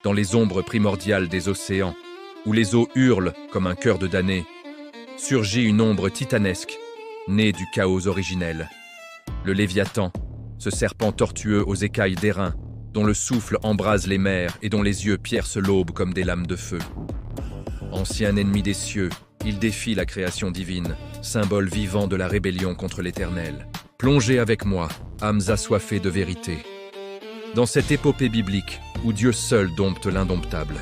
dans les ombres primordiales des océans, où les eaux hurlent comme un cœur de damné, surgit une ombre titanesque, née du chaos originel. Le Léviathan, ce serpent tortueux aux écailles d'airain, dont le souffle embrase les mers et dont les yeux piercent l'aube comme des lames de feu. Ancien ennemi des cieux, il défie la création divine, symbole vivant de la rébellion contre l'Éternel. Plongez avec moi, âmes assoiffées de vérité, dans cette épopée biblique où Dieu seul dompte l'indomptable.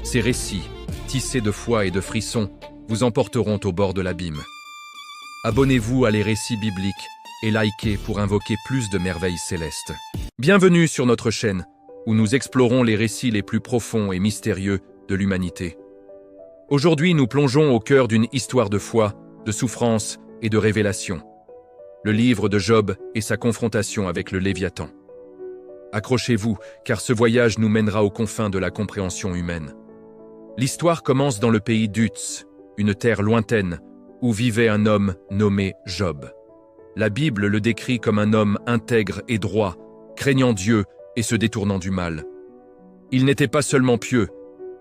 Ces récits, tissés de foi et de frissons, vous emporteront au bord de l'abîme. Abonnez-vous à les récits bibliques et likez pour invoquer plus de merveilles célestes. Bienvenue sur notre chaîne, où nous explorons les récits les plus profonds et mystérieux de l'humanité. Aujourd'hui, nous plongeons au cœur d'une histoire de foi, de souffrance et de révélation. Le livre de Job et sa confrontation avec le Léviathan. Accrochez-vous, car ce voyage nous mènera aux confins de la compréhension humaine. L'histoire commence dans le pays d'Uz, une terre lointaine, où vivait un homme nommé Job. La Bible le décrit comme un homme intègre et droit, craignant Dieu et se détournant du mal. Il n'était pas seulement pieux,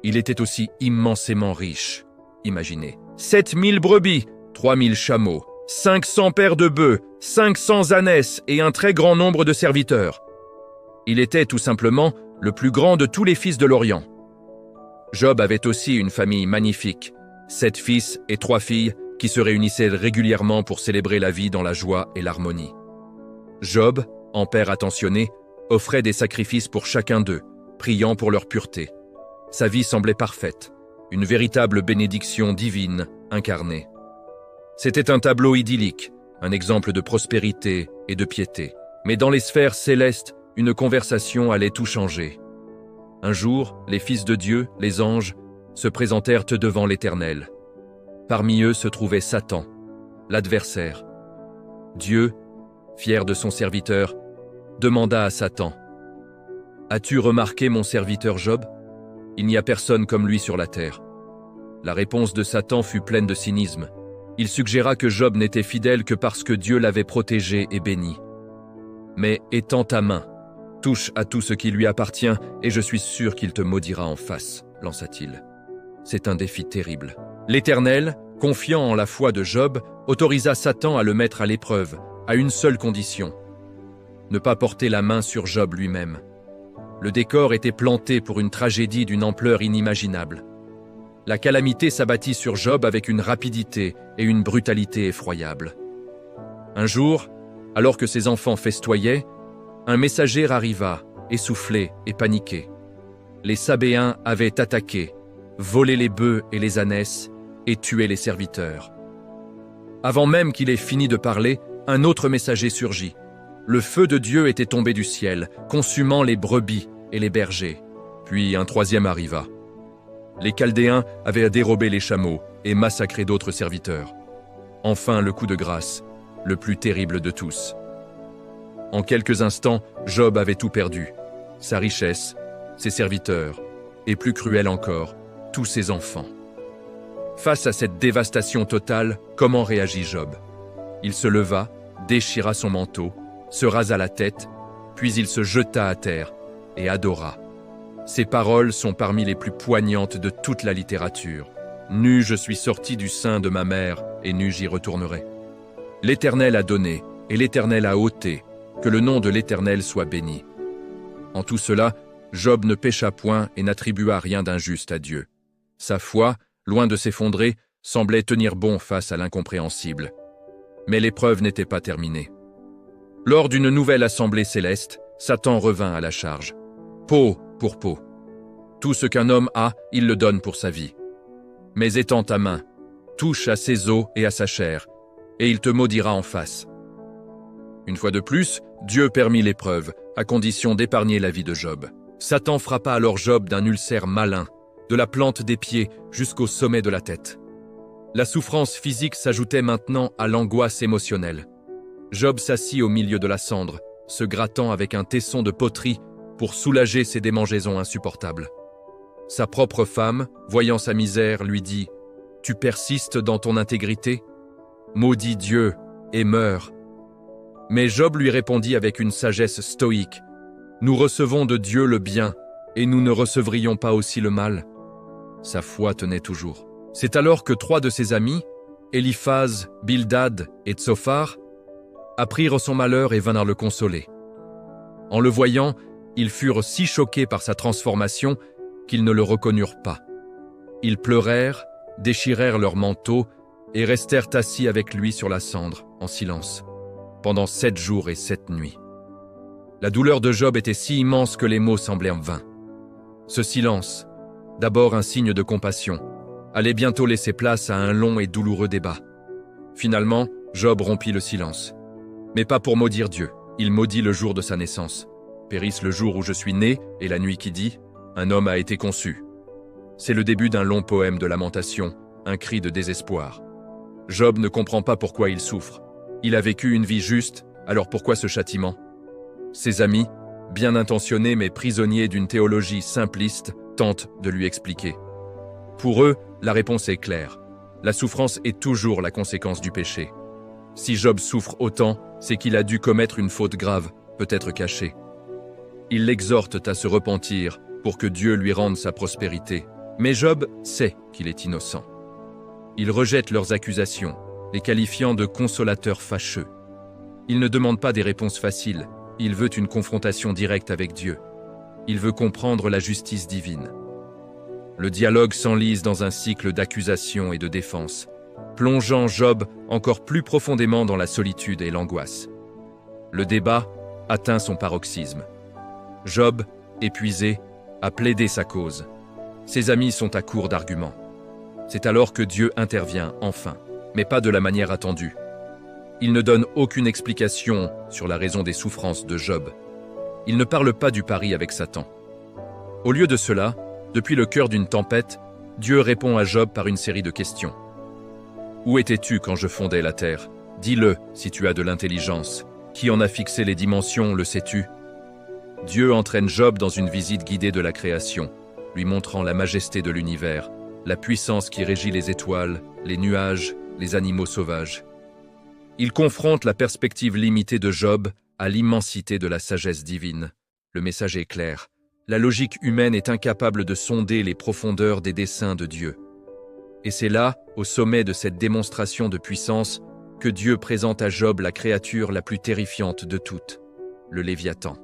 il était aussi immensément riche. Imaginez, 7000 brebis, 3000 chameaux, 500 paires de bœufs, 500 ânesses et un très grand nombre de serviteurs. Il était tout simplement le plus grand de tous les fils de l'Orient. Job avait aussi une famille magnifique, 7 fils et 3 filles qui se réunissaient régulièrement pour célébrer la vie dans la joie et l'harmonie. Job, en père attentionné, offrait des sacrifices pour chacun d'eux, priant pour leur pureté. Sa vie semblait parfaite, une véritable bénédiction divine incarnée. C'était un tableau idyllique, un exemple de prospérité et de piété. Mais dans les sphères célestes, une conversation allait tout changer. Un jour, les fils de Dieu, les anges, se présentèrent devant l'Éternel. Parmi eux se trouvait Satan, l'adversaire. Dieu, fier de son serviteur, demanda à Satan : « As-tu remarqué mon serviteur Job ? Il n'y a personne comme lui sur la terre. » La réponse de Satan fut pleine de cynisme. Il suggéra que Job n'était fidèle que parce que Dieu l'avait protégé et béni. « Mais étends ta main, touche à tout ce qui lui appartient et je suis sûr qu'il te maudira en face, lança-t-il. C'est un défi terrible. L'Éternel, confiant en la foi de Job, autorisa Satan à le mettre à l'épreuve, à une seule condition : ne pas porter la main sur Job lui-même. Le décor était planté pour une tragédie d'une ampleur inimaginable. La calamité s'abattit sur Job avec une rapidité et une brutalité effroyables. Un jour, alors que ses enfants festoyaient, un messager arriva, essoufflé et paniqué. Les Sabéens avaient attaqué, volé les bœufs et les ânesses et tué les serviteurs. Avant même qu'il ait fini de parler, un autre messager surgit. Le feu de Dieu était tombé du ciel, consumant les brebis et les bergers. Puis un troisième arriva. Les Chaldéens avaient dérobé les chameaux et massacré d'autres serviteurs. Enfin, le coup de grâce, le plus terrible de tous. En quelques instants, Job avait tout perdu. Sa richesse, ses serviteurs, et plus cruel encore, tous ses enfants. Face à cette dévastation totale, comment réagit Job ? Il se leva, déchira son manteau, se rasa la tête, puis il se jeta à terre et adora. Ces paroles sont parmi les plus poignantes de toute la littérature. « Nu je suis sorti du sein de ma mère, et nu j'y retournerai. L'Éternel a donné, et l'Éternel a ôté, que le nom de l'Éternel soit béni. » En tout cela, Job ne pécha point et n'attribua rien d'injuste à Dieu. Sa foi, loin de s'effondrer, semblait tenir bon face à l'incompréhensible. Mais l'épreuve n'était pas terminée. Lors d'une nouvelle assemblée céleste, Satan revint à la charge. Peau pour peau. Tout ce qu'un homme a, il le donne pour sa vie. Mais étends ta main, touche à ses os et à sa chair, et il te maudira en face. Une fois de plus, Dieu permit l'épreuve, à condition d'épargner la vie de Job. Satan frappa alors Job d'un ulcère malin, de la plante des pieds jusqu'au sommet de la tête. La souffrance physique s'ajoutait maintenant à l'angoisse émotionnelle. Job s'assit au milieu de la cendre, se grattant avec un tesson de poterie pour soulager ses démangeaisons insupportables. Sa propre femme, voyant sa misère, lui dit « Tu persistes dans ton intégrité ? Maudis Dieu et meurs. » Mais Job lui répondit avec une sagesse stoïque « Nous recevons de Dieu le bien, et nous ne recevrions pas aussi le mal ?» Sa foi tenait toujours. C'est alors que 3 de ses amis, Éliphaz, Bildad et Tsophar, apprirent son malheur et vinrent le consoler. En le voyant, ils furent si choqués par sa transformation qu'ils ne le reconnurent pas. Ils pleurèrent, déchirèrent leurs manteaux et restèrent assis avec lui sur la cendre, en silence, pendant 7 jours et 7 nuits. La douleur de Job était si immense que les mots semblaient vains. Ce silence, d'abord un signe de compassion, allait bientôt laisser place à un long et douloureux débat. Finalement, Job rompit le silence. Mais pas pour maudire Dieu, il maudit le jour de sa naissance. Périsse le jour où je suis né et la nuit qui dit « Un homme a été conçu ». C'est le début d'un long poème de lamentation, un cri de désespoir. Job ne comprend pas pourquoi il souffre. Il a vécu une vie juste, alors pourquoi ce châtiment ? Ses amis, bien intentionnés mais prisonniers d'une théologie simpliste, tentent de lui expliquer. Pour eux, la réponse est claire. La souffrance est toujours la conséquence du péché. Si Job souffre autant, c'est qu'il a dû commettre une faute grave, peut-être cachée. Ils l'exhortent à se repentir pour que Dieu lui rende sa prospérité. Mais Job sait qu'il est innocent. Il rejette leurs accusations, les qualifiant de consolateurs fâcheux. Il ne demande pas des réponses faciles, il veut une confrontation directe avec Dieu. Il veut comprendre la justice divine. Le dialogue s'enlise dans un cycle d'accusation et de défense, plongeant Job encore plus profondément dans la solitude et l'angoisse. Le débat atteint son paroxysme. Job, épuisé, a plaidé sa cause. Ses amis sont à court d'arguments. C'est alors que Dieu intervient, enfin, mais pas de la manière attendue. Il ne donne aucune explication sur la raison des souffrances de Job. Il ne parle pas du pari avec Satan. Au lieu de cela, depuis le cœur d'une tempête, Dieu répond à Job par une série de questions. « Où étais-tu quand je fondais la terre ? Dis-le si tu as de l'intelligence. Qui en a fixé les dimensions, le sais-tu » Dieu entraîne Job dans une visite guidée de la création, lui montrant la majesté de l'univers, la puissance qui régit les étoiles, les nuages, les animaux sauvages. Il confronte la perspective limitée de Job à l'immensité de la sagesse divine. Le message est clair. La logique humaine est incapable de sonder les profondeurs des desseins de Dieu. Et c'est là, au sommet de cette démonstration de puissance, que Dieu présente à Job la créature la plus terrifiante de toutes, le Léviathan.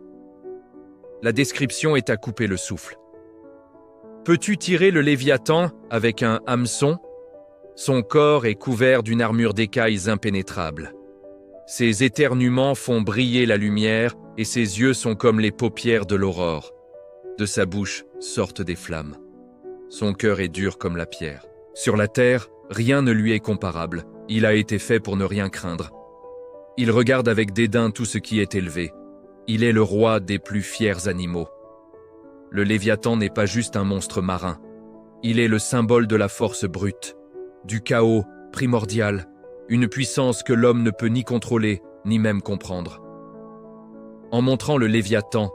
La description est à couper le souffle. Peux-tu tirer le Léviathan avec un hameçon ? Son corps est couvert d'une armure d'écailles impénétrables. Ses éternuements font briller la lumière et ses yeux sont comme les paupières de l'aurore. De sa bouche sortent des flammes. Son cœur est dur comme la pierre. Sur la terre, rien ne lui est comparable. Il a été fait pour ne rien craindre. Il regarde avec dédain tout ce qui est élevé. Il est le roi des plus fiers animaux. Le Léviathan n'est pas juste un monstre marin. Il est le symbole de la force brute, du chaos primordial, une puissance que l'homme ne peut ni contrôler, ni même comprendre. En montrant le Léviathan,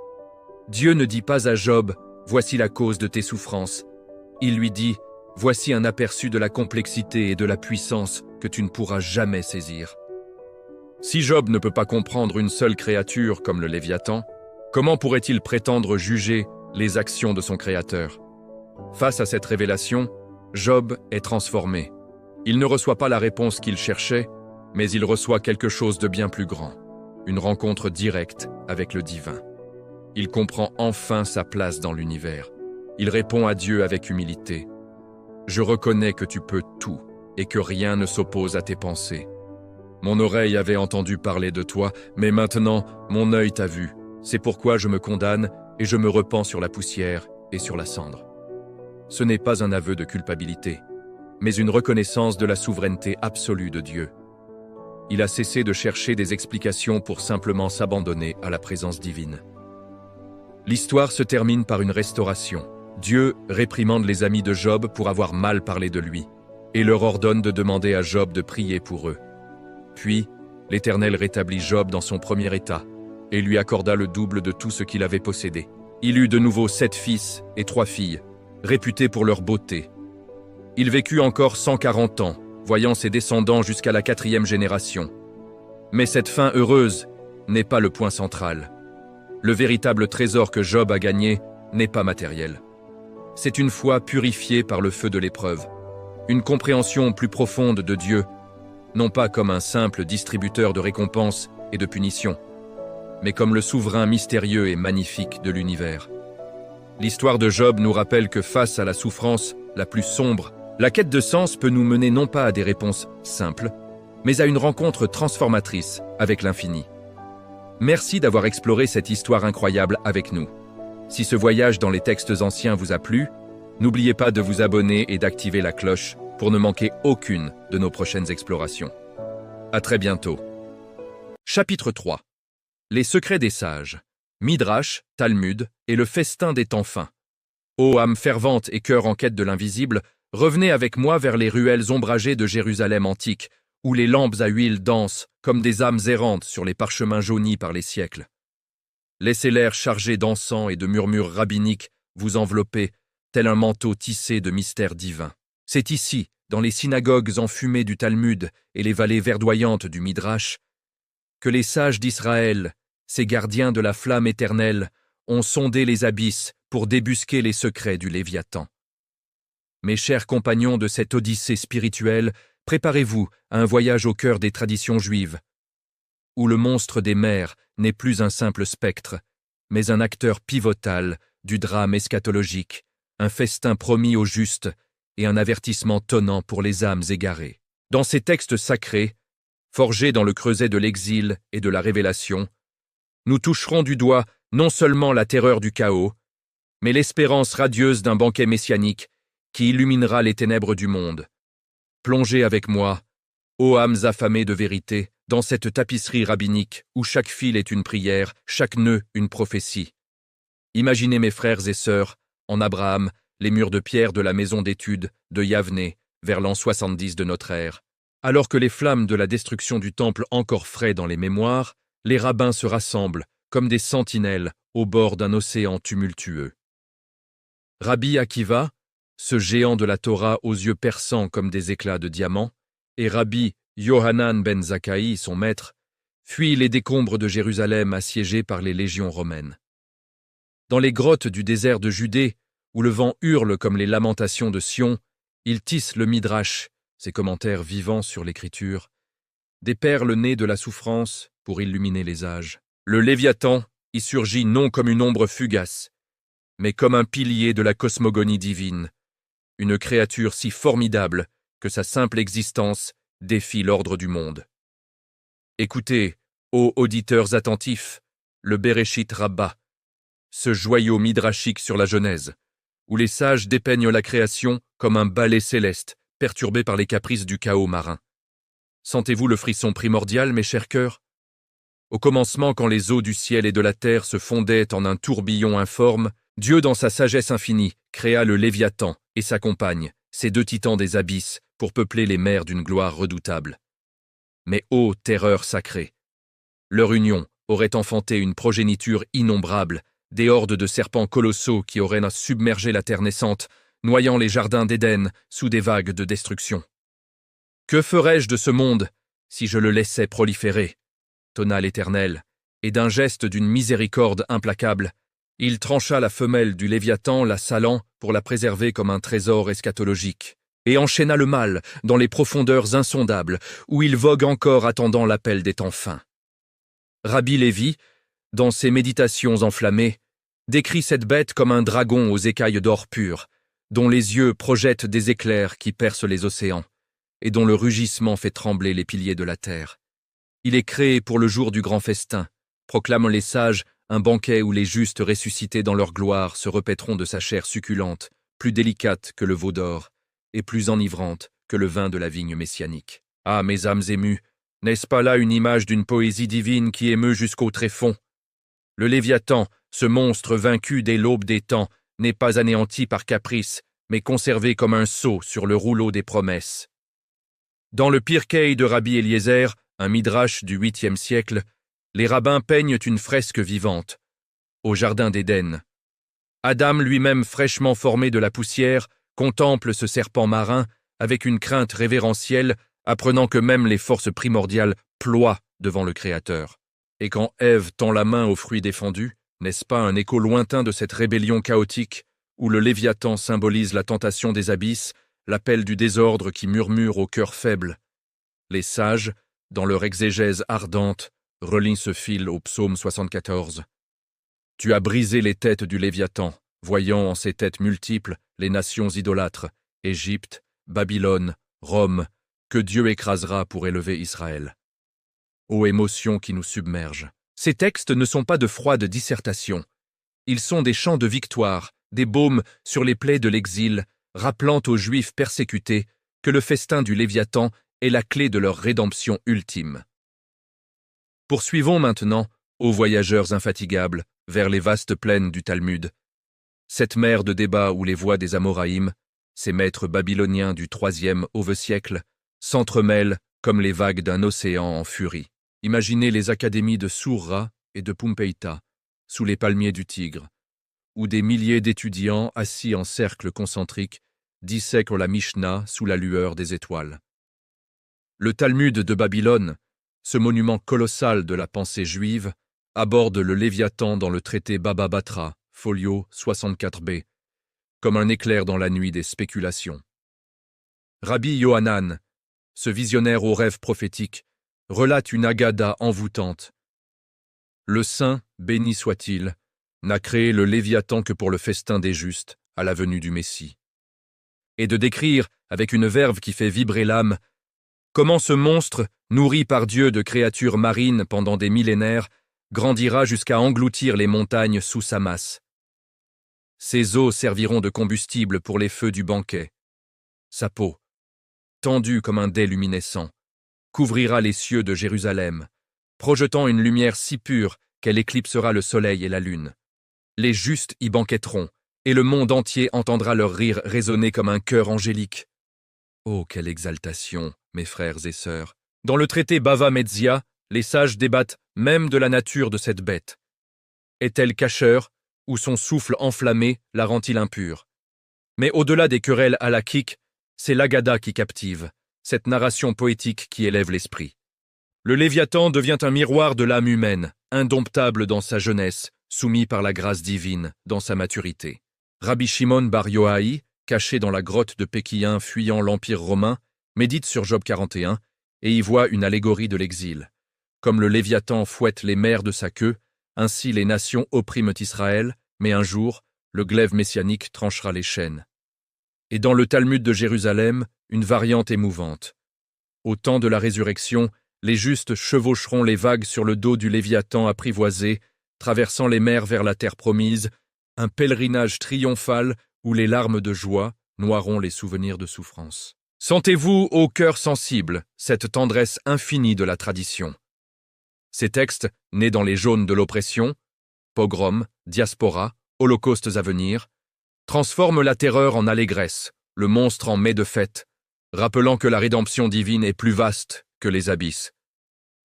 Dieu ne dit pas à Job « Voici la cause de tes souffrances ». Il lui dit « Voici un aperçu de la complexité et de la puissance que tu ne pourras jamais saisir ». Si Job ne peut pas comprendre une seule créature comme le Léviathan, comment pourrait-il prétendre juger les actions de son Créateur ? Face à cette révélation, Job est transformé. Il ne reçoit pas la réponse qu'il cherchait, mais il reçoit quelque chose de bien plus grand, une rencontre directe avec le divin. Il comprend enfin sa place dans l'univers. Il répond à Dieu avec humilité. « Je reconnais que tu peux tout et que rien ne s'oppose à tes pensées. Mon oreille avait entendu parler de toi, mais maintenant mon œil t'a vu. C'est pourquoi je me condamne et je me repens sur la poussière et sur la cendre. » Ce n'est pas un aveu de culpabilité, mais une reconnaissance de la souveraineté absolue de Dieu. Il a cessé de chercher des explications pour simplement s'abandonner à la présence divine. L'histoire se termine par une restauration. Dieu réprimande les amis de Job pour avoir mal parlé de lui et leur ordonne de demander à Job de prier pour eux. Puis, l'Éternel rétablit Job dans son premier état et lui accorda le double de tout ce qu'il avait possédé. Il eut de nouveau 7 fils et 3 filles, réputés pour leur beauté. Il vécut encore 140 ans, voyant ses descendants jusqu'à la 4e génération. Mais cette fin heureuse n'est pas le point central. Le véritable trésor que Job a gagné n'est pas matérielle. C'est une foi purifiée par le feu de l'épreuve, une compréhension plus profonde de Dieu, non pas comme un simple distributeur de récompenses et de punitions, mais comme le souverain mystérieux et magnifique de l'univers. L'histoire de Job nous rappelle que face à la souffrance la plus sombre, la quête de sens peut nous mener non pas à des réponses simples, mais à une rencontre transformatrice avec l'infini. Merci d'avoir exploré cette histoire incroyable avec nous. Si ce voyage dans les textes anciens vous a plu, n'oubliez pas de vous abonner et d'activer la cloche pour ne manquer aucune de nos prochaines explorations. À très bientôt. Chapitre 3. Les secrets des sages. Midrash, Talmud et le festin des temps fins. Ô âme fervente et cœur en quête de l'invisible, revenez avec moi vers les ruelles ombragées de Jérusalem antique, où les lampes à huile dansent comme des âmes errantes sur les parchemins jaunis par les siècles. Laissez l'air chargé d'encens et de murmures rabbiniques vous envelopper, tel un manteau tissé de mystères divins. C'est ici, dans les synagogues enfumées du Talmud et les vallées verdoyantes du Midrash, que les sages d'Israël, ces gardiens de la flamme éternelle, ont sondé les abysses pour débusquer les secrets du Léviathan. Mes chers compagnons de cette odyssée spirituelle, préparez-vous à un voyage au cœur des traditions juives, où le monstre des mers n'est plus un simple spectre, mais un acteur pivotal du drame eschatologique, un festin promis aux justes et un avertissement tonnant pour les âmes égarées. Dans ces textes sacrés, forgés dans le creuset de l'exil et de la révélation, nous toucherons du doigt non seulement la terreur du chaos, mais l'espérance radieuse d'un banquet messianique qui illuminera les ténèbres du monde. Plongez avec moi, ô âmes affamées de vérité, dans cette tapisserie rabbinique où chaque fil est une prière, chaque nœud une prophétie. Imaginez mes frères et sœurs, en Abraham, les murs de pierre de la maison d'études de Yavné, vers l'an 70 de notre ère. Alors que les flammes de la destruction du temple encore frais dans les mémoires, les rabbins se rassemblent, comme des sentinelles, au bord d'un océan tumultueux. Rabbi Akiva, ce géant de la Torah aux yeux perçants comme des éclats de diamants, et Rabbi Yohanan ben Zakkaï, son maître, fuient les décombres de Jérusalem assiégées par les légions romaines. Dans les grottes du désert de Judée, où le vent hurle comme les lamentations de Sion, ils tissent le Midrash, ses commentaires vivants sur l'écriture, des perles nées de la souffrance pour illuminer les âges. Le Léviathan y surgit non comme une ombre fugace, mais comme un pilier de la cosmogonie divine, une créature si formidable que sa simple existence défie l'ordre du monde. Écoutez, ô auditeurs attentifs, le Bereshit Rabbah, ce joyau midrashique sur la Genèse, où les sages dépeignent la création comme un ballet céleste, perturbé par les caprices du chaos marin. Sentez-vous le frisson primordial, mes chers cœurs? Au commencement, quand les eaux du ciel et de la terre se fondaient en un tourbillon informe, Dieu, dans sa sagesse infinie, créa le Léviathan et sa compagne, ces deux titans des abysses, pour peupler les mers d'une gloire redoutable. Mais ô terreur sacrée! Leur union aurait enfanté une progéniture innombrable, des hordes de serpents colossaux qui auraient submergé la terre naissante, noyant les jardins d'Éden sous des vagues de destruction. Que ferais-je de ce monde si je le laissais proliférer? Tonna l'Éternel, et d'un geste d'une miséricorde implacable, il trancha la femelle du Léviathan, la salant pour la préserver comme un trésor eschatologique, et enchaîna le mal dans les profondeurs insondables, où il vogue encore attendant l'appel des temps fins. Rabbi Lévi, dans ses méditations enflammées, décrit cette bête comme un dragon aux écailles d'or pur, dont les yeux projettent des éclairs qui percent les océans, et dont le rugissement fait trembler les piliers de la terre. Il est créé pour le jour du grand festin, proclament les sages, un banquet où les justes ressuscités dans leur gloire se repaîtront de sa chair succulente, plus délicate que le veau d'or, et plus enivrante que le vin de la vigne messianique. Ah, mes âmes émues, n'est-ce pas là une image d'une poésie divine qui émeut jusqu'au tréfonds? Le Léviathan, ce monstre vaincu dès l'aube des temps, n'est pas anéanti par caprice, mais conservé comme un sceau sur le rouleau des promesses. Dans le Pirkei de Rabbi Eliezer, un midrash du 8e siècle, les rabbins peignent une fresque vivante, au jardin d'Éden. Adam lui-même fraîchement formé de la poussière, contemple ce serpent marin avec une crainte révérentielle, apprenant que même les forces primordiales ploient devant le Créateur. Et quand Ève tend la main au fruit défendu, N'est-ce pas un écho lointain de cette rébellion chaotique, où le Léviathan symbolise la tentation des abysses, l'appel du désordre qui murmure au cœur faible? Les sages, dans leur exégèse ardente, relient ce fil au psaume 74. Tu as brisé les têtes du Léviathan, voyant en ces têtes multiples les nations idolâtres, Égypte, Babylone, Rome, que Dieu écrasera pour élever Israël. Ô émotion qui nous submerge! Ces textes ne sont pas de froides dissertations. Ils sont des chants de victoire, des baumes sur les plaies de l'exil, rappelant aux Juifs persécutés que le festin du Léviathan est la clé de leur rédemption ultime. Poursuivons maintenant, ô voyageurs infatigables, vers les vastes plaines du Talmud. Cette mer de débat où les voix des Amoraïm, ces maîtres babyloniens du IIIe au siècle, s'entremêlent comme les vagues d'un océan en furie. Imaginez les académies de Sourra et de Pompéïta, sous les palmiers du Tigre, où des milliers d'étudiants assis en cercle concentrique dissèquent la Mishnah sous la lueur des étoiles. Le Talmud de Babylone, ce monument colossal de la pensée juive, aborde le Léviathan dans le traité Baba Batra, folio 64b, comme un éclair dans la nuit des spéculations. Rabbi Yohanan, ce visionnaire aux rêves prophétiques, relate une agada envoûtante. Le saint, béni soit-il, n'a créé le Léviathan que pour le festin des justes, à la venue du Messie. Et de décrire, avec une verve qui fait vibrer l'âme, comment ce monstre, nourri par Dieu de créatures marines pendant des millénaires, grandira jusqu'à engloutir les montagnes sous sa masse. Ses eaux serviront de combustible pour les feux du banquet. Sa peau, tendue comme un dais luminescent, couvrira les cieux de Jérusalem, projetant une lumière si pure qu'elle éclipsera le soleil et la lune. Les justes y banquetteront, et le monde entier entendra leur rire résonner comme un chœur angélique. Oh, quelle exaltation, mes frères et sœurs! Dans le traité Bava Metzia, les sages débattent même de la nature de cette bête. Est-elle cacheur, ou son souffle enflammé la rend-il impure? Mais au-delà des querelles halakhiques, c'est l'Agada qui captive, cette narration poétique qui élève l'esprit. Le Léviathan devient un miroir de l'âme humaine, indomptable dans sa jeunesse, soumis par la grâce divine dans sa maturité. Rabbi Shimon bar Yohaï, caché dans la grotte de Pékien fuyant l'Empire romain, médite sur Job 41 et y voit une allégorie de l'exil. Comme le Léviathan fouette les mers de sa queue, ainsi les nations oppriment Israël, mais un jour, le glaive messianique tranchera les chaînes. Et dans le Talmud de Jérusalem, une variante émouvante. Au temps de la résurrection, les justes chevaucheront les vagues sur le dos du Léviathan apprivoisé, traversant les mers vers la terre promise, un pèlerinage triomphal où les larmes de joie noieront les souvenirs de souffrance. Sentez-vous, ô cœur sensible, cette tendresse infinie de la tradition. Ces textes, nés dans les jaunes de l'oppression, pogroms, diaspora, holocaustes à venir, transforment la terreur en allégresse, le monstre en mets de fête, rappelant que la rédemption divine est plus vaste que les abysses.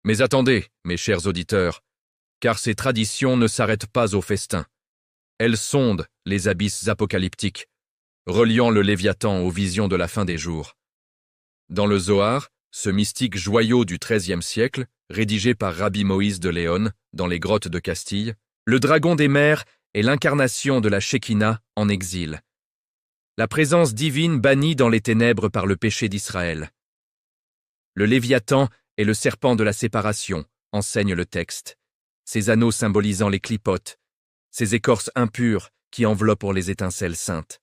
Mais attendez, mes chers auditeurs, car ces traditions ne s'arrêtent pas au festin. Elles sondent les abysses apocalyptiques, reliant le Léviathan aux visions de la fin des jours. Dans le Zohar, ce mystique joyau du XIIIe siècle, rédigé par Rabbi Moïse de Léon dans les grottes de Castille, le dragon des mers est l'incarnation de la Shekinah en exil. La présence divine bannie dans les ténèbres par le péché d'Israël. Le Léviathan est le serpent de la séparation, enseigne le texte, ses anneaux symbolisant les clipotes, ses écorces impures qui enveloppent les étincelles saintes.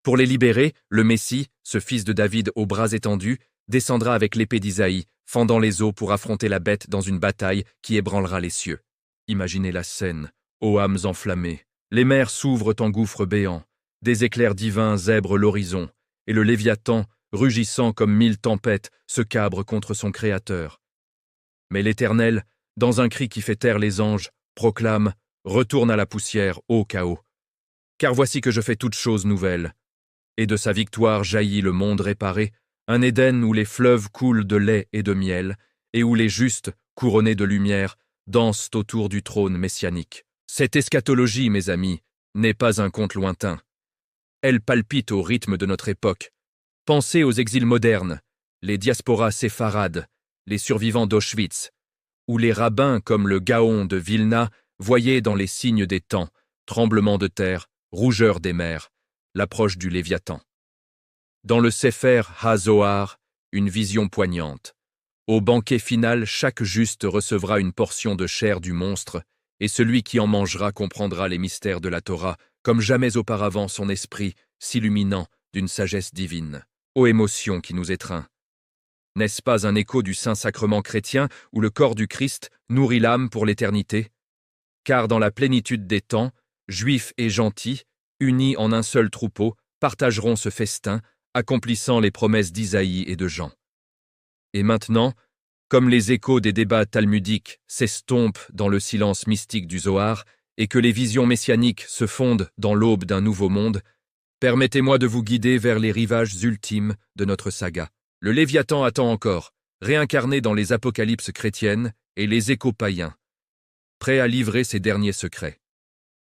Pour les libérer, le Messie, ce fils de David aux bras étendus, descendra avec l'épée d'Isaïe, fendant les eaux pour affronter la bête dans une bataille qui ébranlera les cieux. Imaginez la scène, ô âmes enflammées. Les mers s'ouvrent en gouffres béants, des éclairs divins zèbrent l'horizon, et le Léviathan, rugissant comme 1000 tempêtes, se cabre contre son Créateur. Mais l'Éternel, dans un cri qui fait taire les anges, proclame « Retourne à la poussière, ô chaos, car voici que je fais toutes choses nouvelles. » Et de sa victoire jaillit le monde réparé, un Éden où les fleuves coulent de lait et de miel, et où les justes, couronnés de lumière, dansent autour du trône messianique. Cette eschatologie, mes amis, n'est pas un conte lointain. Elle palpite au rythme de notre époque. Pensez aux exils modernes, les diasporas séfarades, les survivants d'Auschwitz, où les rabbins comme le Gaon de Vilna voyez dans les signes des temps, tremblements de terre, rougeur des mers, l'approche du Léviathan. Dans le Sefer HaZohar, une vision poignante. Au banquet final, chaque juste recevra une portion de chair du monstre, et celui qui en mangera comprendra les mystères de la Torah, comme jamais auparavant son esprit s'illuminant d'une sagesse divine. Ô émotion qui nous étreint! N'est-ce pas un écho du Saint-Sacrement chrétien où le corps du Christ nourrit l'âme pour l'éternité? Car dans la plénitude des temps, juifs et gentils, unis en un seul troupeau, partageront ce festin, accomplissant les promesses d'Isaïe et de Jean. Et maintenant, comme les échos des débats talmudiques s'estompent dans le silence mystique du Zohar et que les visions messianiques se fondent dans l'aube d'un nouveau monde, permettez-moi de vous guider vers les rivages ultimes de notre saga. Le Léviathan attend encore, réincarné dans les apocalypses chrétiennes et les échos païens, prêt à livrer ses derniers secrets.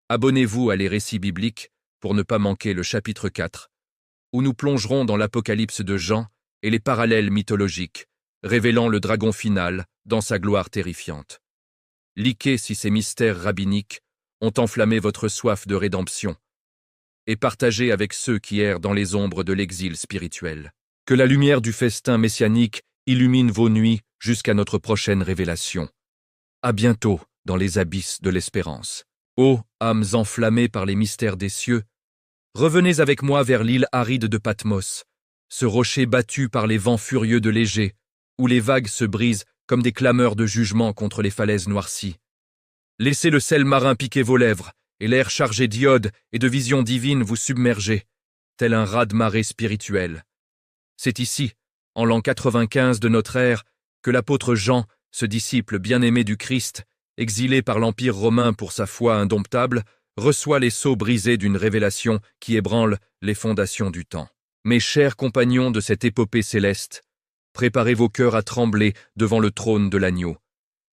Abonnez-vous à les récits bibliques pour ne pas manquer le chapitre 4, où nous plongerons dans l'apocalypse de Jean et les parallèles mythologiques, révélant le dragon final dans sa gloire terrifiante. Liquez si ces mystères rabbiniques ont enflammé votre soif de rédemption, et partagez avec ceux qui errent dans les ombres de l'exil spirituel. Que la lumière du festin messianique illumine vos nuits jusqu'à notre prochaine révélation. À bientôt dans les abysses de l'espérance. Ô âmes enflammées par les mystères des cieux, revenez avec moi vers l'île aride de Patmos, ce rocher battu par les vents furieux de l'Égée, où les vagues se brisent comme des clameurs de jugement contre les falaises noircies. Laissez le sel marin piquer vos lèvres, et l'air chargé d'iode et de visions divines vous submerger, tel un raz-de-marée spirituel. C'est ici, en l'an 95 de notre ère, que l'apôtre Jean, ce disciple bien-aimé du Christ, exilé par l'Empire romain pour sa foi indomptable, reçoit les sceaux brisés d'une révélation qui ébranle les fondations du temps. Mes chers compagnons de cette épopée céleste, préparez vos cœurs à trembler devant le trône de l'agneau,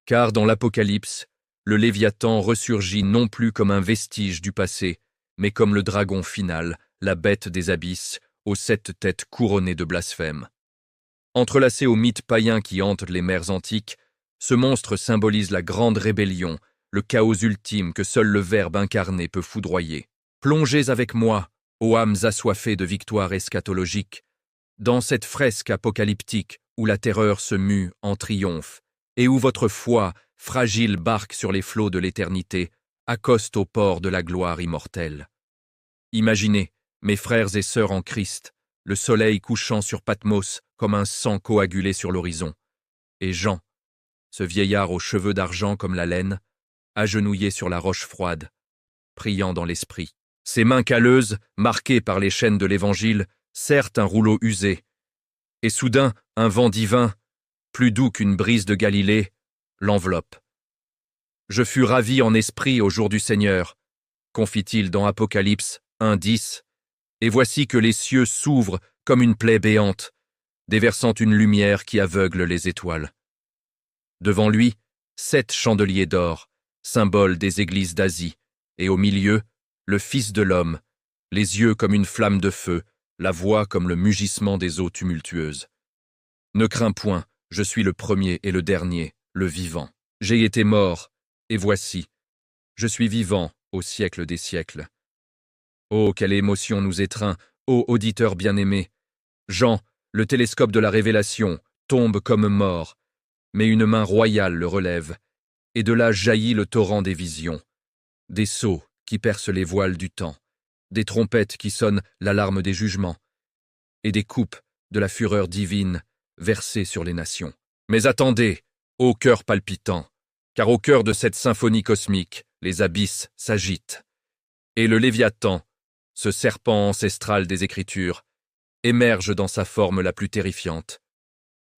car dans l'Apocalypse, le Léviathan ressurgit non plus comme un vestige du passé, mais comme le dragon final, la bête des abysses, aux 7 têtes couronnées de blasphème. Entrelacé aux mythes païens qui hantent les mers antiques, ce monstre symbolise la grande rébellion, le chaos ultime que seul le Verbe incarné peut foudroyer. Plongez avec moi, ô âmes assoiffées de victoire eschatologique, dans cette fresque apocalyptique où la terreur se mue en triomphe et où votre foi, fragile barque sur les flots de l'éternité, accoste au port de la gloire immortelle. Imaginez, mes frères et sœurs en Christ, le soleil couchant sur Patmos comme un sang coagulé sur l'horizon, et Jean, ce vieillard aux cheveux d'argent comme la laine, agenouillé sur la roche froide, priant dans l'esprit. Ses mains calleuses, marquées par les chaînes de l'Évangile, serrent un rouleau usé, et soudain un vent divin, plus doux qu'une brise de Galilée, l'enveloppe. Je fus ravi en esprit au jour du Seigneur, confie-t-il dans Apocalypse 1:10, et voici que les cieux s'ouvrent comme une plaie béante, déversant une lumière qui aveugle les étoiles. Devant lui, 7 chandeliers d'or, symbole des églises d'Asie, et au milieu, le Fils de l'homme, les yeux comme une flamme de feu, la voix comme le mugissement des eaux tumultueuses. Ne crains point, je suis le premier et le dernier, le vivant. J'ai été mort, et voici, je suis vivant au siècle des siècles. Oh, quelle émotion nous étreint, ô auditeur bien-aimé. Jean, le télescope de la révélation, tombe comme mort, mais une main royale le relève, et de là jaillit le torrent des visions, des sceaux qui percent les voiles du temps, des trompettes qui sonnent l'alarme des jugements, et des coupes de la fureur divine versées sur les nations. Mais attendez, ô cœur palpitant, car au cœur de cette symphonie cosmique, les abysses s'agitent, et le Léviathan, ce serpent ancestral des Écritures, émerge dans sa forme la plus terrifiante,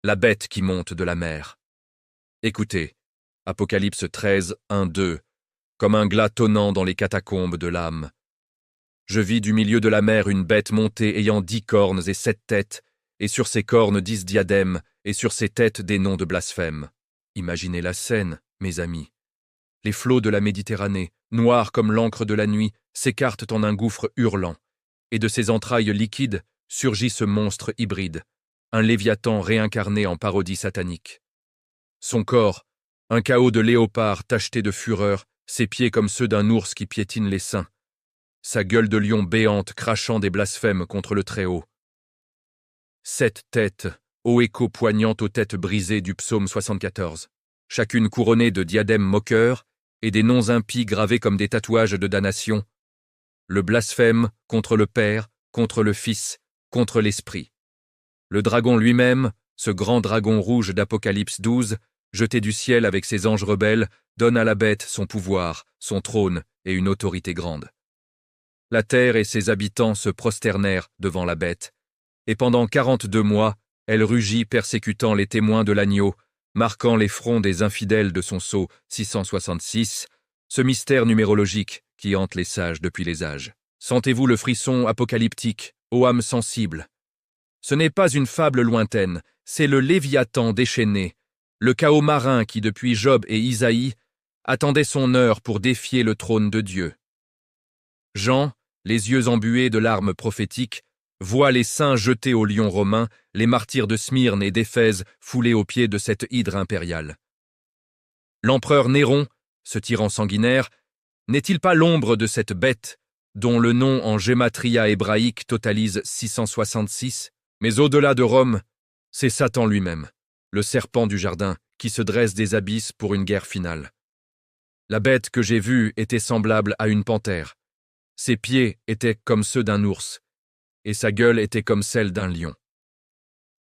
la bête qui monte de la mer. Écoutez, Apocalypse 13, 1-2, comme un glas tonnant dans les catacombes de l'âme. Je vis du milieu de la mer une bête montée ayant 10 cornes et 7 têtes, et sur ses cornes 10 diadèmes, et sur ses têtes des noms de blasphème. Imaginez la scène, mes amis. Les flots de la Méditerranée, noirs comme l'encre de la nuit, s'écartent en un gouffre hurlant, et de ses entrailles liquides surgit ce monstre hybride, un Léviathan réincarné en parodie satanique. Son corps, un chaos de léopard tacheté de fureur, ses pieds comme ceux d'un ours qui piétine les seins, sa gueule de lion béante crachant des blasphèmes contre le Très-Haut. 7 têtes, ô écho poignant aux têtes brisées du psaume 74, chacune couronnée de diadèmes moqueurs et des noms impies gravés comme des tatouages de damnation. Le blasphème contre le Père, contre le Fils, contre l'Esprit. Le dragon lui-même, ce grand dragon rouge d'Apocalypse 12, jeté du ciel avec ses anges rebelles, donne à la bête son pouvoir, son trône et une autorité grande. La terre et ses habitants se prosternèrent devant la bête, et pendant 42 mois, elle rugit persécutant les témoins de l'agneau, marquant les fronts des infidèles de son sceau 666, ce mystère numérologique qui hante les sages depuis les âges. Sentez-vous le frisson apocalyptique, ô âme sensible? Ce n'est pas une fable lointaine, c'est le Léviathan déchaîné, le chaos marin qui, depuis Job et Isaïe, attendait son heure pour défier le trône de Dieu. Jean, les yeux embués de larmes prophétiques, voit les saints jetés au lion romain, les martyrs de Smyrne et d'Éphèse foulés aux pieds de cette hydre impériale. L'empereur Néron, ce tyran sanguinaire, n'est-il pas l'ombre de cette bête, dont le nom en gématria hébraïque totalise 666, mais au-delà de Rome, c'est Satan lui-même, le serpent du jardin, qui se dresse des abysses pour une guerre finale. La bête que j'ai vue était semblable à une panthère. Ses pieds étaient comme ceux d'un ours, et sa gueule était comme celle d'un lion.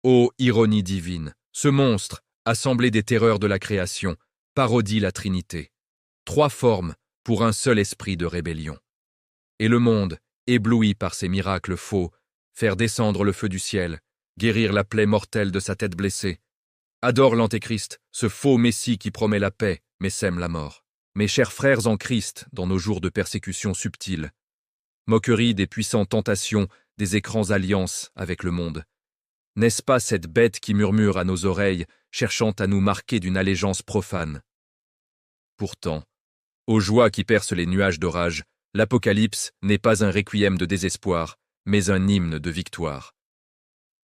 Ô ironie divine, ce monstre, assemblé des terreurs de la création, parodie la Trinité. 3 formes pour un seul esprit de rébellion. Et le monde, ébloui par ces miracles faux, faire descendre le feu du ciel, guérir la plaie mortelle de sa tête blessée, adore l'Antéchrist, ce faux Messie qui promet la paix, mais sème la mort. Mes chers frères en Christ, dans nos jours de persécution subtile, moquerie des puissantes tentations, des écrans alliances avec le monde. N'est-ce pas cette bête qui murmure à nos oreilles, cherchant à nous marquer d'une allégeance profane? Pourtant, aux joies qui percent les nuages d'orage, l'Apocalypse n'est pas un requiem de désespoir, mais un hymne de victoire.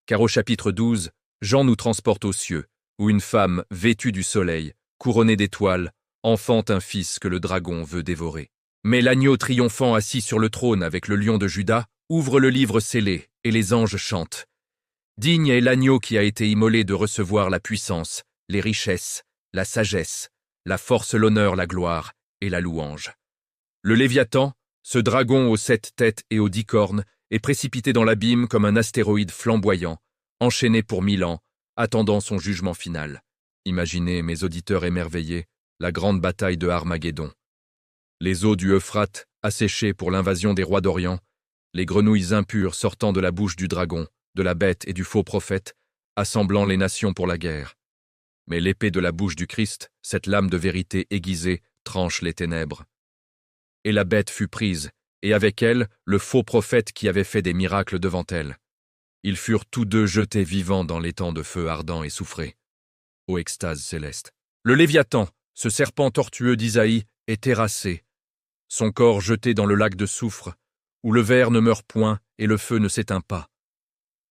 Car au chapitre 12, Jean nous transporte aux cieux, où une femme, vêtue du soleil, couronnée d'étoiles, enfante un fils que le dragon veut dévorer. Mais l'agneau triomphant assis sur le trône avec le lion de Juda ouvre le livre scellé, et les anges chantent. Digne est l'agneau qui a été immolé de recevoir la puissance, les richesses, la sagesse, la force, l'honneur, la gloire et la louange. Le Léviathan, ce dragon aux 7 têtes et aux 10 cornes, est précipité dans l'abîme comme un astéroïde flamboyant, enchaîné pour 1000 ans, attendant son jugement final. Imaginez, mes auditeurs émerveillés, la grande bataille de Armageddon. Les eaux du Euphrate, asséchées pour l'invasion des rois d'Orient, les grenouilles impures sortant de la bouche du dragon, de la bête et du faux prophète, assemblant les nations pour la guerre. Mais l'épée de la bouche du Christ, cette lame de vérité aiguisée, tranche les ténèbres. Et la bête fut prise, et avec elle, le faux prophète qui avait fait des miracles devant elle. Ils furent tous deux jetés vivants dans l'étang de feu ardent et soufré. Ô extase céleste! Le Léviathan, ce serpent tortueux d'Isaïe, est terrassé, son corps jeté dans le lac de soufre, où le ver ne meurt point et le feu ne s'éteint pas.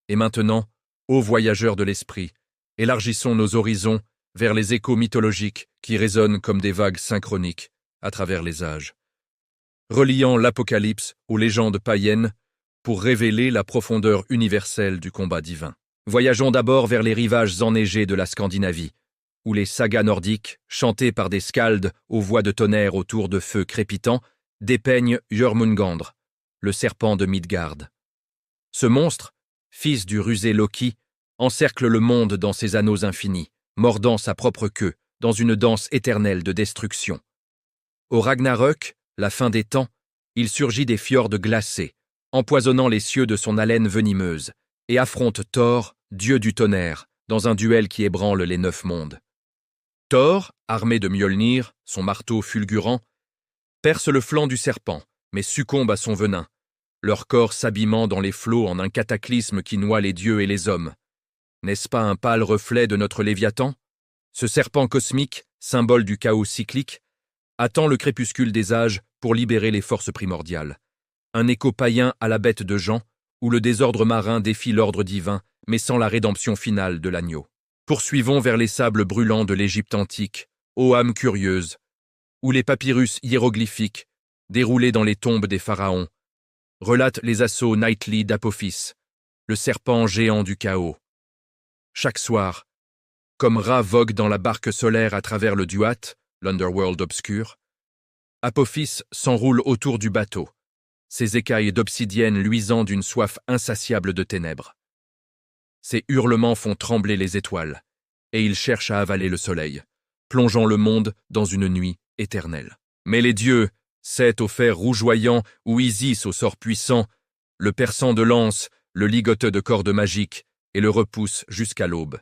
Et maintenant, ô voyageurs de l'esprit, élargissons nos horizons vers les échos mythologiques qui résonnent comme des vagues synchroniques à travers les âges. Reliant l'Apocalypse aux légendes païennes pour révéler la profondeur universelle du combat divin. Voyageons d'abord vers les rivages enneigés de la Scandinavie, où les sagas nordiques, chantées par des skaldes aux voix de tonnerre autour de feux crépitants, dépeignent Jörmungandr, le serpent de Midgard. Ce monstre, fils du rusé Loki, encercle le monde dans ses anneaux infinis, mordant sa propre queue dans une danse éternelle de destruction. Au Ragnarök, la fin des temps, il surgit des fjords glacés, empoisonnant les cieux de son haleine venimeuse, et affronte Thor, dieu du tonnerre, dans un duel qui ébranle les 9 mondes. Thor, armé de Mjolnir, son marteau fulgurant, perce le flanc du serpent, mais succombe à son venin, leur corps s'abîmant dans les flots en un cataclysme qui noie les dieux et les hommes. N'est-ce pas un pâle reflet de notre Léviathan? Ce serpent cosmique, symbole du chaos cyclique, attend le crépuscule des âges pour libérer les forces primordiales. Un écho païen à la bête de Jean, où le désordre marin défie l'ordre divin, mais sans la rédemption finale de l'agneau. Poursuivons vers les sables brûlants de l'Égypte antique, ô âme curieuse, où les papyrus hiéroglyphiques, déroulés dans les tombes des pharaons, relatent les assauts nightly d'Apophis, le serpent géant du chaos. Chaque soir, comme Ra vogue dans la barque solaire à travers le Duat, l'underworld obscur, Apophis s'enroule autour du bateau, ses écailles d'obsidienne luisant d'une soif insatiable de ténèbres. Ses hurlements font trembler les étoiles, et il cherche à avaler le soleil, plongeant le monde dans une nuit éternelle. Mais les dieux, Seth au fer rougeoyant ou Isis au sort puissant, le perçant de lance, le ligoteux de cordes magiques, et le repoussent jusqu'à l'aube.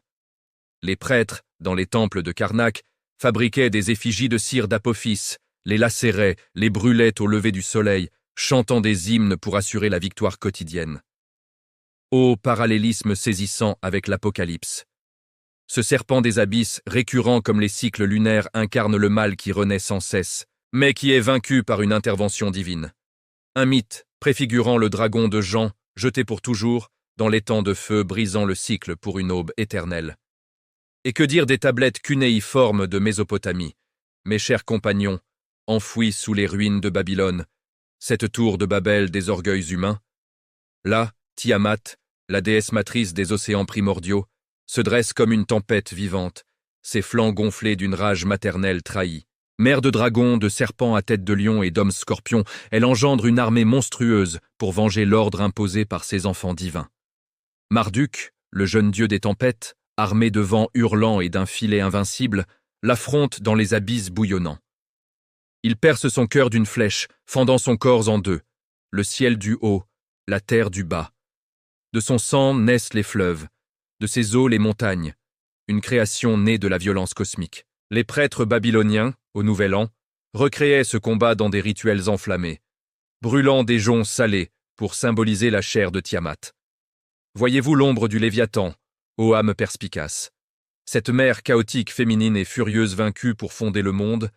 Les prêtres, dans les temples de Karnak, fabriquaient des effigies de cire d'Apophis, les lacéraient, les brûlaient au lever du soleil, chantant des hymnes pour assurer la victoire quotidienne. Ô parallélisme saisissant avec l'Apocalypse! Ce serpent des abysses, récurrent comme les cycles lunaires, incarne le mal qui renaît sans cesse, mais qui est vaincu par une intervention divine. Un mythe préfigurant le dragon de Jean, jeté pour toujours, dans les temps de feu brisant le cycle pour une aube éternelle. Et que dire des tablettes cunéiformes de Mésopotamie, mes chers compagnons, enfouis sous les ruines de Babylone, cette tour de Babel des orgueils humains? Là, Tiamat, la déesse matrice des océans primordiaux, se dresse comme une tempête vivante, ses flancs gonflés d'une rage maternelle trahie. Mère de dragons, de serpents à tête de lion et d'hommes scorpions, elle engendre une armée monstrueuse pour venger l'ordre imposé par ses enfants divins. Marduk, le jeune dieu des tempêtes, armé de vents hurlants et d'un filet invincible, l'affronte dans les abysses bouillonnants. Il perce son cœur d'une flèche, fendant son corps en deux, le ciel du haut, la terre du bas. De son sang naissent les fleuves, de ses eaux les montagnes, une création née de la violence cosmique. Les prêtres babyloniens, au Nouvel An, recréaient ce combat dans des rituels enflammés, brûlant des joncs salés pour symboliser la chair de Tiamat. Voyez-vous l'ombre du Léviathan, ô âme perspicace? Cette mère chaotique, féminine et furieuse vaincue pour fonder le monde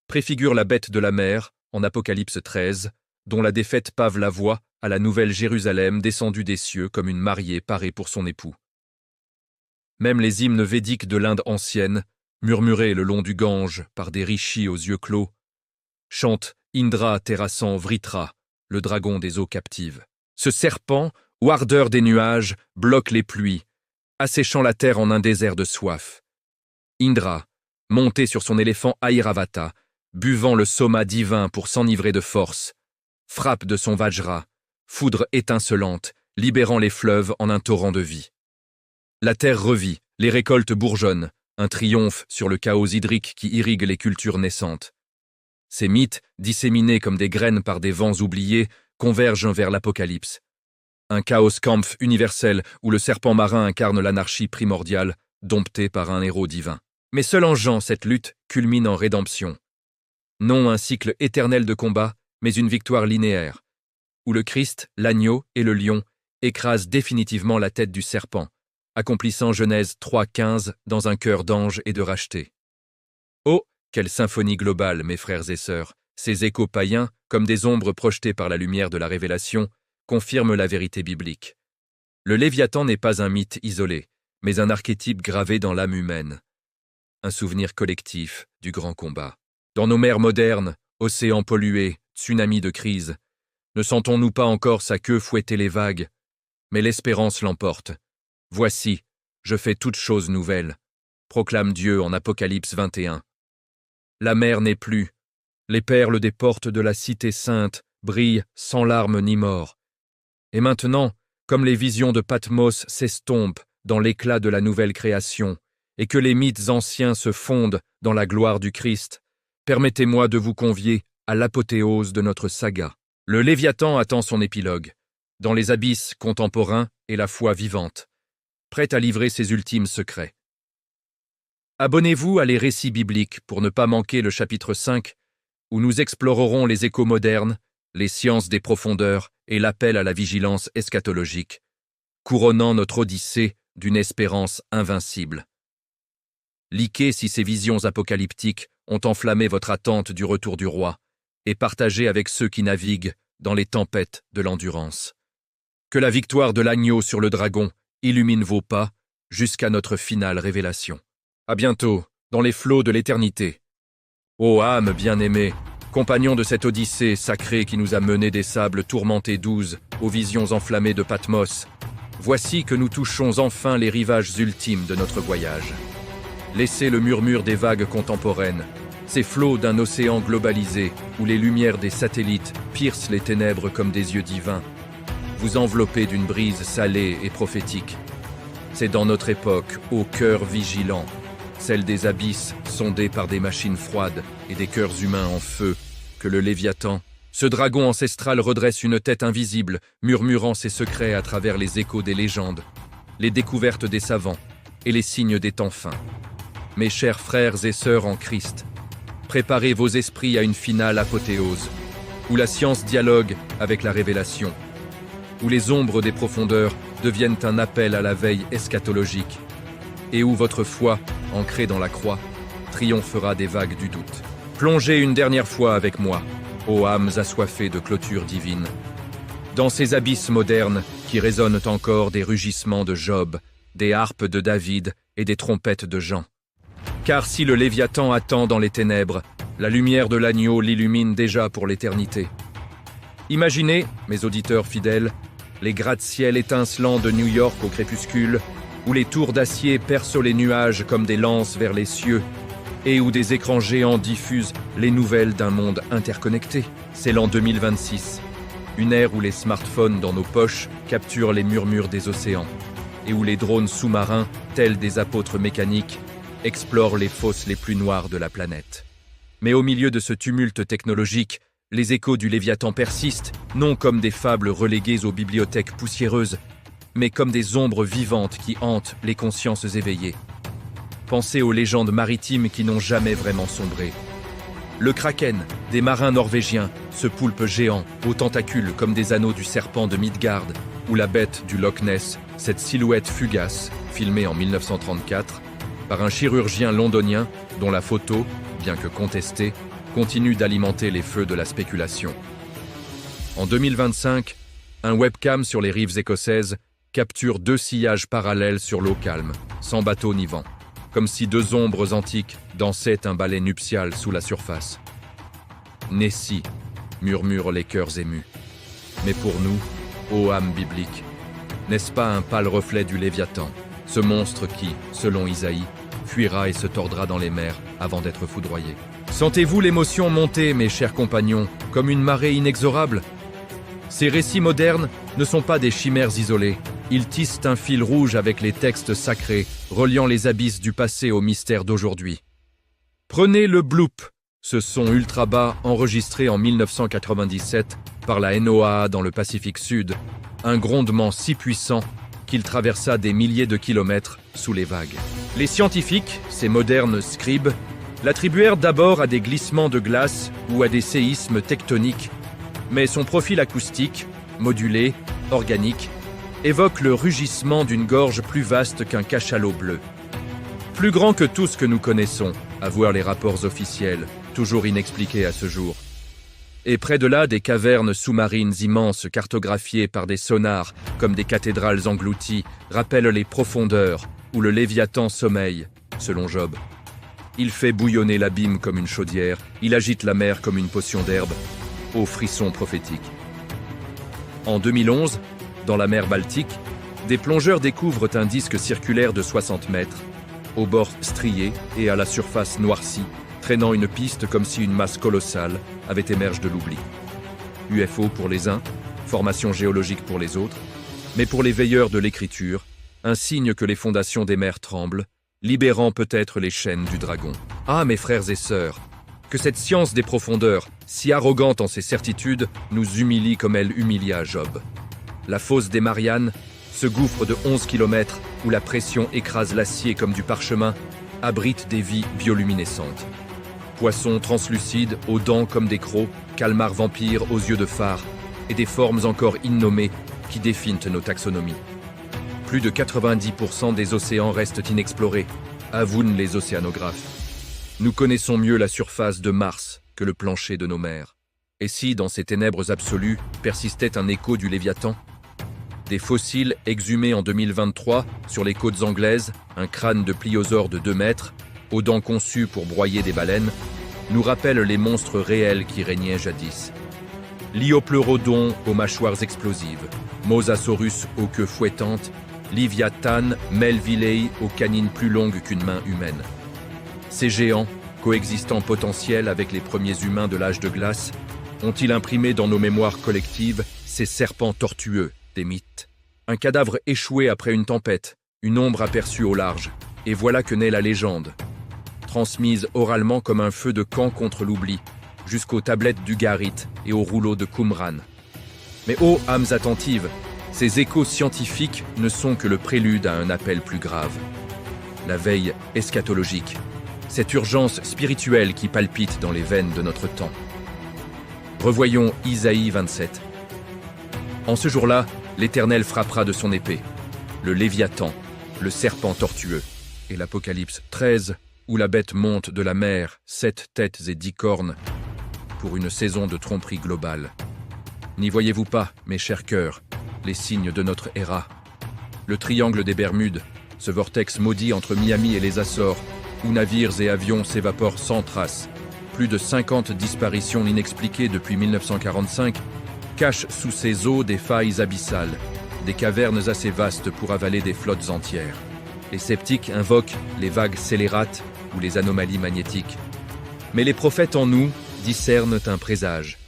préfigure la bête de la mer, en Apocalypse 13, dont la défaite pave la voie à la nouvelle Jérusalem descendue des cieux comme une mariée parée pour son époux. Même les hymnes védiques de l'Inde ancienne, murmurés le long du Gange par des rishis aux yeux clos, chantent Indra terrassant Vritra, le dragon des eaux captives. Ce serpent, ou ardeur des nuages, bloque les pluies, asséchant la terre en un désert de soif. Indra, monté sur son éléphant Airavata, buvant le soma divin pour s'enivrer de force, frappe de son vajra, foudre étincelante, libérant les fleuves en un torrent de vie. La terre revit, les récoltes bourgeonnent, un triomphe sur le chaos hydrique qui irrigue les cultures naissantes. Ces mythes, disséminés comme des graines par des vents oubliés, convergent vers l'Apocalypse. Un Chaos-Kampf universel où le serpent marin incarne l'anarchie primordiale, dompté par un héros divin. Mais seul en Jean, cette lutte culmine en rédemption. Non un cycle éternel de combat, mais une victoire linéaire, où le Christ, l'agneau et le lion écrasent définitivement la tête du serpent, accomplissant Genèse 3.15 dans un cœur d'ange et de racheté. Oh, quelle symphonie globale, mes frères et sœurs! Ces échos païens, comme des ombres projetées par la lumière de la révélation, confirment la vérité biblique. Le Léviathan n'est pas un mythe isolé, mais un archétype gravé dans l'âme humaine. Un souvenir collectif du grand combat. Dans nos mers modernes, océans pollués, tsunamis de crise, ne sentons-nous pas encore sa queue fouetter les vagues? Mais l'espérance l'emporte. Voici, je fais toutes choses nouvelles, proclame Dieu en Apocalypse 21. La mer n'est plus, les perles des portes de la cité sainte brillent sans larmes ni mort. Et maintenant, comme les visions de Patmos s'estompent dans l'éclat de la nouvelle création, et que les mythes anciens se fondent dans la gloire du Christ, permettez-moi de vous convier à l'apothéose de notre saga. Le Léviathan attend son épilogue, dans les abysses contemporains et la foi vivante, prête à livrer ses ultimes secrets. Abonnez-vous à Les Récits bibliques pour ne pas manquer le chapitre 5, où nous explorerons les échos modernes, les sciences des profondeurs et l'appel à la vigilance eschatologique, couronnant notre odyssée d'une espérance invincible. Liquez si ces visions apocalyptiques ont enflammé votre attente du retour du roi, et partagez avec ceux qui naviguent dans les tempêtes de l'endurance. Que la victoire de l'agneau sur le dragon illumine vos pas jusqu'à notre finale révélation. À bientôt, dans les flots de l'éternité. Ô âme bien-aimée, compagnon de cette odyssée sacrée qui nous a menés des sables tourmentés d'Ouz aux visions enflammées de Patmos, voici que nous touchons enfin les rivages ultimes de notre voyage. Laissez le murmure des vagues contemporaines, ces flots d'un océan globalisé où les lumières des satellites piercent les ténèbres comme des yeux divins, vous envelopper d'une brise salée et prophétique. C'est dans notre époque, ô cœur vigilant, celle des abysses sondés par des machines froides et des cœurs humains en feu, que le Léviathan, ce dragon ancestral redresse une tête invisible, murmurant ses secrets à travers les échos des légendes, les découvertes des savants et les signes des temps fins. Mes chers frères et sœurs en Christ, préparez vos esprits à une finale apothéose, où la science dialogue avec la révélation, où les ombres des profondeurs deviennent un appel à la veille eschatologique, et où votre foi, ancrée dans la croix, triomphera des vagues du doute. Plongez une dernière fois avec moi, ô âmes assoiffées de clôtures divines, dans ces abysses modernes qui résonnent encore des rugissements de Job, des harpes de David et des trompettes de Jean. Car si le Léviathan attend dans les ténèbres, la lumière de l'agneau l'illumine déjà pour l'éternité. Imaginez, mes auditeurs fidèles, les gratte-ciel étincelants de New York au crépuscule, où les tours d'acier percent les nuages comme des lances vers les cieux, et où des écrans géants diffusent les nouvelles d'un monde interconnecté. C'est l'an 2026, une ère où les smartphones dans nos poches capturent les murmures des océans, et où les drones sous-marins, tels des apôtres mécaniques, explorent les fosses les plus noires de la planète. Mais au milieu de ce tumulte technologique, les échos du Léviathan persistent, non comme des fables reléguées aux bibliothèques poussiéreuses, mais comme des ombres vivantes qui hantent les consciences éveillées. Pensez aux légendes maritimes qui n'ont jamais vraiment sombré. Le kraken, des marins norvégiens, ce poulpe géant, aux tentacules comme des anneaux du serpent de Midgard, ou la bête du Loch Ness, cette silhouette fugace, filmée en 1934, par un chirurgien londonien dont la photo, bien que contestée, continue d'alimenter les feux de la spéculation. En 2025, un webcam sur les rives écossaises capture 2 sillages parallèles sur l'eau calme, sans bateau ni vent, comme si 2 ombres antiques dansaient un ballet nuptial sous la surface. « Nessie », murmurent les cœurs émus. Mais pour nous, ô âme biblique, n'est-ce pas un pâle reflet du Léviathan, ce monstre qui, selon Isaïe, fuira et se tordra dans les mers avant d'être foudroyé? Sentez-vous l'émotion monter, mes chers compagnons, comme une marée inexorable? Ces récits modernes ne sont pas des chimères isolées. Ils tissent un fil rouge avec les textes sacrés, reliant les abysses du passé au mystère d'aujourd'hui. Prenez le bloop, ce son ultra bas enregistré en 1997 par la NOAA dans le Pacifique Sud, un grondement si puissant qu'il traversa des milliers de kilomètres sous les vagues. Les scientifiques, ces modernes scribes, l'attribuèrent d'abord à des glissements de glace ou à des séismes tectoniques, mais son profil acoustique, modulé, organique, évoque le rugissement d'une gorge plus vaste qu'un cachalot bleu. Plus grand que tout ce que nous connaissons, à voir les rapports officiels, toujours inexpliqués à ce jour. Et près de là, des cavernes sous-marines immenses cartographiées par des sonars, comme des cathédrales englouties, rappellent les profondeurs où le Léviathan sommeille, selon Job. Il fait bouillonner l'abîme comme une chaudière, il agite la mer comme une potion d'herbe, au frisson prophétique. En 2011, dans la mer Baltique, des plongeurs découvrent un disque circulaire de 60 mètres, aux bords striés et à la surface noircie, traînant une piste comme si une masse colossale avait émergé de l'oubli. UFO pour les uns, formation géologique pour les autres, mais pour les veilleurs de l'écriture, un signe que les fondations des mers tremblent, libérant peut-être les chaînes du dragon. Ah, mes frères et sœurs, que cette science des profondeurs, si arrogante en ses certitudes, nous humilie comme elle humilia Job. La fosse des Mariannes, ce gouffre de 11 km où la pression écrase l'acier comme du parchemin, abrite des vies bioluminescentes. Poissons translucides, aux dents comme des crocs, calmars vampires aux yeux de phare, et des formes encore innommées qui définent nos taxonomies. Plus de 90% des océans restent inexplorés, avouent les océanographes. Nous connaissons mieux la surface de Mars que le plancher de nos mers. Et si, dans ces ténèbres absolues, persistait un écho du Léviathan? Des fossiles exhumés en 2023 sur les côtes anglaises, un crâne de pliosaure de 2 mètres, aux dents conçues pour broyer des baleines, nous rappelle les monstres réels qui régnaient jadis. Liopleurodon aux mâchoires explosives, Mosasaurus aux queues fouettantes, Livyatan, Melvillei aux canines plus longues qu'une main humaine. Ces géants, coexistant potentiels avec les premiers humains de l'âge de glace, ont-ils imprimé dans nos mémoires collectives ces serpents tortueux des mythes? Un cadavre échoué après une tempête, une ombre aperçue au large, et voilà que naît la légende, transmise oralement comme un feu de camp contre l'oubli, jusqu'aux tablettes d'Ugarit et aux rouleaux de Qumran. Mais ô âmes attentives, ces échos scientifiques ne sont que le prélude à un appel plus grave. La veille eschatologique, cette urgence spirituelle qui palpite dans les veines de notre temps. Revoyons Isaïe 27. En ce jour-là, l'Éternel frappera de son épée, le Léviathan, le serpent tortueux, et l'Apocalypse 13, où la bête monte de la mer, 7 têtes et 10 cornes, pour une saison de tromperie globale. N'y voyez-vous pas, mes chers cœurs, les signes de notre éra? Le triangle des Bermudes, ce vortex maudit entre Miami et les Açores, où navires et avions s'évaporent sans trace. Plus de 50 disparitions inexpliquées depuis 1945 cachent sous ces eaux des failles abyssales, des cavernes assez vastes pour avaler des flottes entières. Les sceptiques invoquent les vagues scélérates ou les anomalies magnétiques. Mais les prophètes en nous discernent un présage.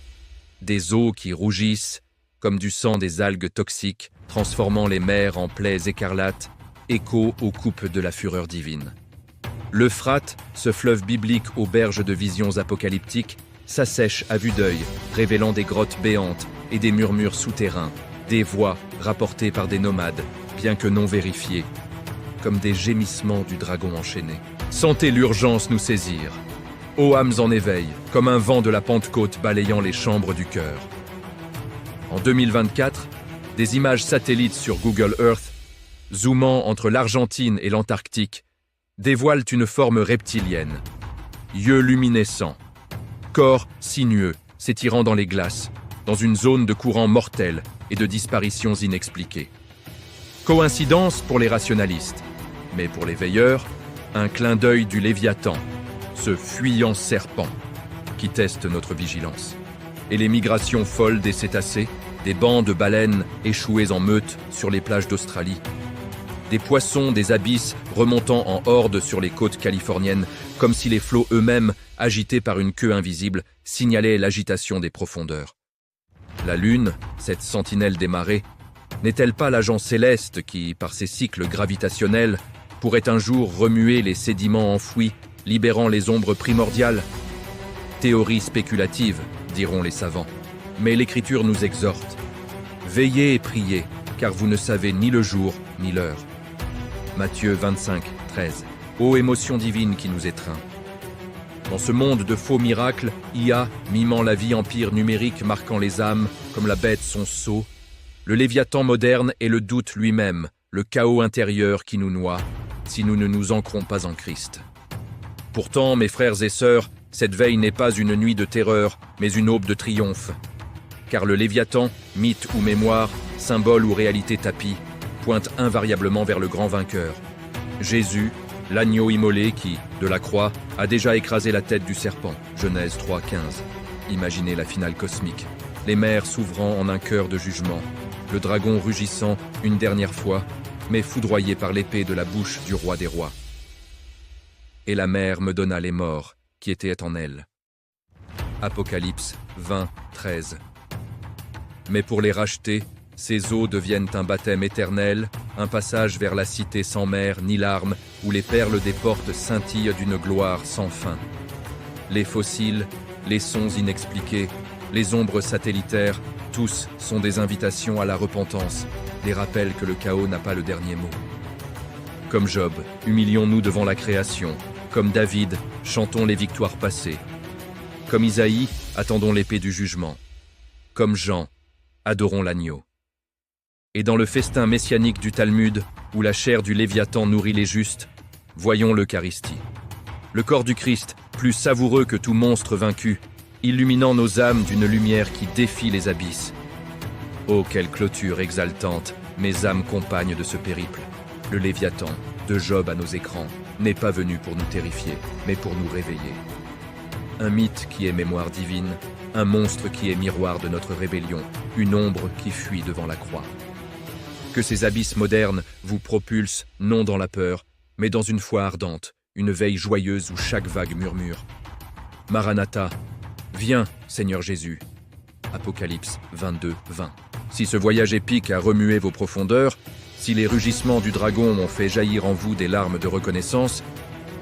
Des eaux qui rougissent, comme du sang des algues toxiques, transformant les mers en plaies écarlates, écho aux coupes de la fureur divine. L'Euphrate, ce fleuve biblique aux berges de visions apocalyptiques, s'assèche à vue d'œil, révélant des grottes béantes et des murmures souterrains, des voix rapportées par des nomades, bien que non vérifiées, comme des gémissements du dragon enchaîné. Sentez l'urgence nous saisir. Ô âmes en éveil, comme un vent de la Pentecôte balayant les chambres du cœur. En 2024, des images satellites sur Google Earth, zoomant entre l'Argentine et l'Antarctique, dévoilent une forme reptilienne. Yeux luminescents, corps sinueux s'étirant dans les glaces, dans une zone de courant mortel et de disparitions inexpliquées. Coïncidence pour les rationalistes, mais pour les veilleurs, un clin d'œil du Léviathan, ce fuyant serpent qui teste notre vigilance. Et les migrations folles des cétacés, des bancs de baleines échouées en meute sur les plages d'Australie, des poissons des abysses remontant en hordes sur les côtes californiennes, comme si les flots eux-mêmes, agités par une queue invisible, signalaient l'agitation des profondeurs. La Lune, cette sentinelle des marées, n'est-elle pas l'agent céleste qui, par ses cycles gravitationnels, pourrait un jour remuer les sédiments enfouis, libérant les ombres primordiales? Théorie spéculative, diront les savants. Mais l'Écriture nous exhorte. Veillez et priez, car vous ne savez ni le jour ni l'heure. Matthieu 25, 13. Ô émotion divine qui nous étreint. Dans ce monde de faux miracles, IA, mimant la vie empire numérique marquant les âmes, comme la bête son sceau, le Léviathan moderne est le doute lui-même, le chaos intérieur qui nous noie, si nous ne nous ancrons pas en Christ. Pourtant, mes frères et sœurs, cette veille n'est pas une nuit de terreur, mais une aube de triomphe. Car le Léviathan, mythe ou mémoire, symbole ou réalité tapis, pointe invariablement vers le grand vainqueur. Jésus, l'agneau immolé qui, de la croix, a déjà écrasé la tête du serpent. Genèse 3,15. Imaginez la finale cosmique. Les mers s'ouvrant en un cœur de jugement. Le dragon rugissant une dernière fois, mais foudroyé par l'épée de la bouche du roi des rois. Et la mer me donna les morts qui étaient en elle. Apocalypse 20, 13. Mais pour les racheter, ces eaux deviennent un baptême éternel, un passage vers la cité sans mer ni larmes, où les perles des portes scintillent d'une gloire sans fin. Les fossiles, les sons inexpliqués, les ombres satellitaires, tous sont des invitations à la repentance, des rappels que le chaos n'a pas le dernier mot. Comme Job, humilions-nous devant la création. Comme David, chantons les victoires passées. Comme Isaïe, attendons l'épée du jugement. Comme Jean, adorons l'agneau. Et dans le festin messianique du Talmud, où la chair du Léviathan nourrit les justes, voyons l'Eucharistie. Le corps du Christ, plus savoureux que tout monstre vaincu, illuminant nos âmes d'une lumière qui défie les abysses. Oh, quelle clôture exaltante, mes âmes compagnes de ce périple. Le Léviathan, de Job à nos écrans, n'est pas venu pour nous terrifier, mais pour nous réveiller. Un mythe qui est mémoire divine, un monstre qui est miroir de notre rébellion, une ombre qui fuit devant la croix. Que ces abysses modernes vous propulsent, non dans la peur, mais dans une foi ardente, une veille joyeuse où chaque vague murmure. Maranatha, viens, Seigneur Jésus. Apocalypse 22, 20. Si ce voyage épique a remué vos profondeurs, si les rugissements du dragon ont fait jaillir en vous des larmes de reconnaissance,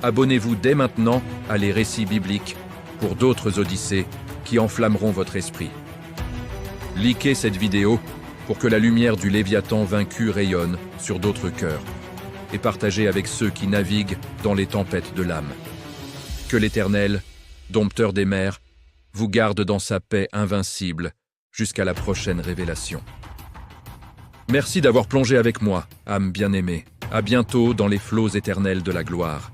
abonnez-vous dès maintenant à les récits bibliques pour d'autres odyssées qui enflammeront votre esprit. Likez cette vidéo pour que la lumière du Léviathan vaincu rayonne sur d'autres cœurs et partagez avec ceux qui naviguent dans les tempêtes de l'âme. Que l'Éternel, dompteur des mers, vous garde dans sa paix invincible jusqu'à la prochaine révélation. Merci d'avoir plongé avec moi, âme bien-aimée. À bientôt dans les flots éternels de la gloire.